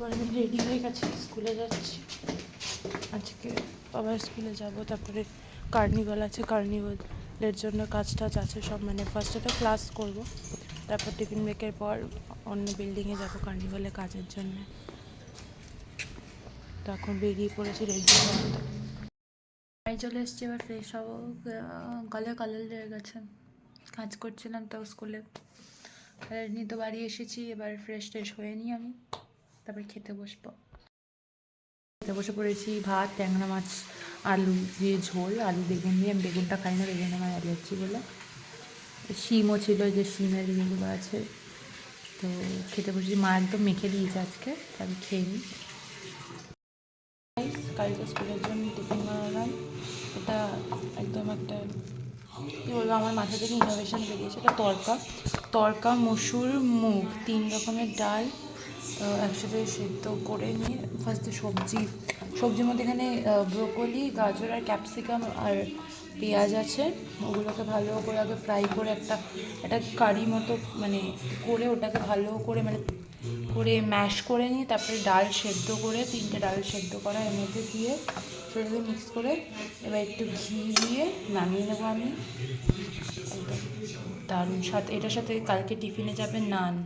তারপর আমি রেডি হয়ে গেছি, স্কুলে যাচ্ছি। আজকে আবার স্কুলে যাব। তারপরে কার্নিভাল আছে, কার্নিভালের জন্য কাজ টাজ আছে সব। মানে ফার্স্টে তো ক্লাস করব, তারপর টিফিন ব্রেকের পর অন্য বিল্ডিংয়ে যাব কার্নিভালে কাজের জন্য। তো এখন বেরিয়ে পড়েছি রেডি হয়ে। বাড়ি চলে এসেছি, এবার ফ্রেশ হবো। গলে কলার লেগে গেছে, কাজ করছিলাম তো স্কুলে। নিয়ে তো বাড়ি এসেছি, এবার ফ্রেশ ট্রেশ হয়ে নিই আমি, তারপর খেতে বসবো। খেতে বসে পড়েছি ভাত, ট্যাংরা মাছ, আলু দিয়ে ঝোল, আলু বেগুন দিয়ে। আমি বেগুনটা খাই না, বেগুন আমার অ্যালার্জি বলে। শিমও ছিল, যে শিমের ইয়েগুলো আছে। তো খেতে বসেছি, মা একদম মেখে দিয়েছে আজকে, আমি খেয়ে নিই। কালকে স্কুলের জন্য টিফিন বানালাম। এটা একদম একটা কী বলবো, আমার মাথা থেকে ইনোভেশন বেরিয়েছে। এটা তড়কা, মসুর, মুগ, 3 রকমের ডাল একসাথে সেদ্ধ করে নিয়ে ফার্স্টে সবজির মধ্যে এখানে ব্রোকলি, গাজর আর ক্যাপসিকাম আর পেঁয়াজ আছে। ওগুলোকে ভালো করে আগে ফ্রাই করে একটা কারি মতো মানে করে ওটাকে ভালো করে করে ম্যাশ করে নিয়ে তারপরে ডাল সেদ্ধ করে 3টে ডাল সেদ্ধ করা এর মধ্যে দিয়ে সেটাকে মিক্স করে এবার একটু ঘি দিয়ে নামিয়ে নেবো আমি। একদম দারুণ স্বাদ। এটার সাথে কালকে টিফিনে যাবে নান।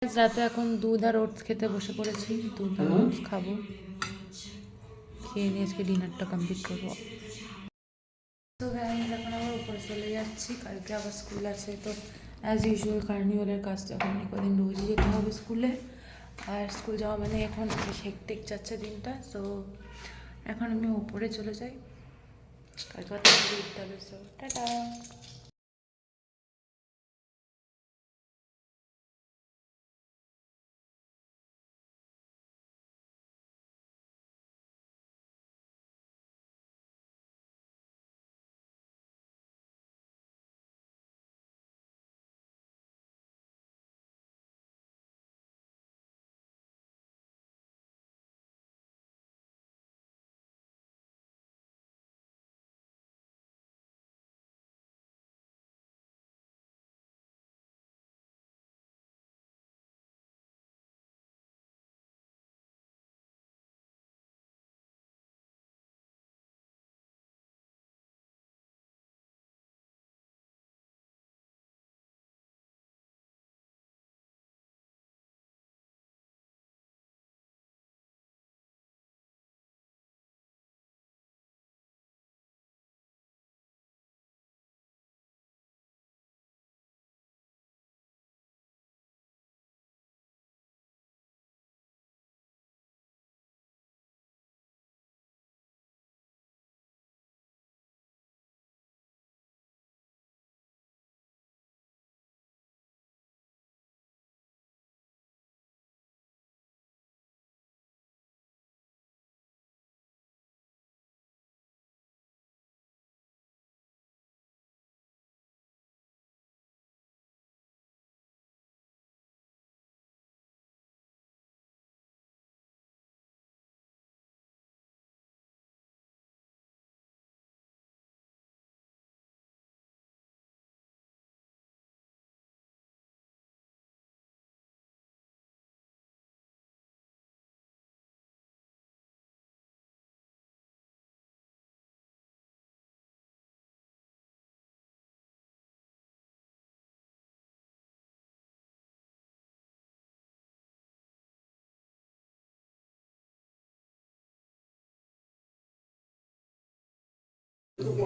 রাতে এখন দুধ আর ওটস খেতে বসে পড়েছি, দুধ আর ওটস খাবো। খেয়ে নিয়ে আজকে ডিনারটা কমপ্লিট করবো। তো গাইজ এখন আবার উপরে চলে যাচ্ছি, কালকে আবার স্কুল আছে। তো অ্যাজ ইউজুয়াল কার্নিভালের কাজটা এখন কদিন রোজই যেতে হবে স্কুলে। আর স্কুল যাওয়া মানে এখন বেশ হেক্টিক যাচ্ছে দিনটা। সো এখন আমি উপরে চলে যাই, কালকে উঠতে হবে। So tata.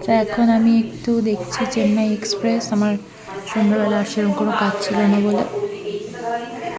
তো এখন আমি একটু দেখছি চেন্নাই এক্সপ্রেস। আমার সন্ধ্যাবেলা আর সেরকম কোনো কাজ ছিল না বলে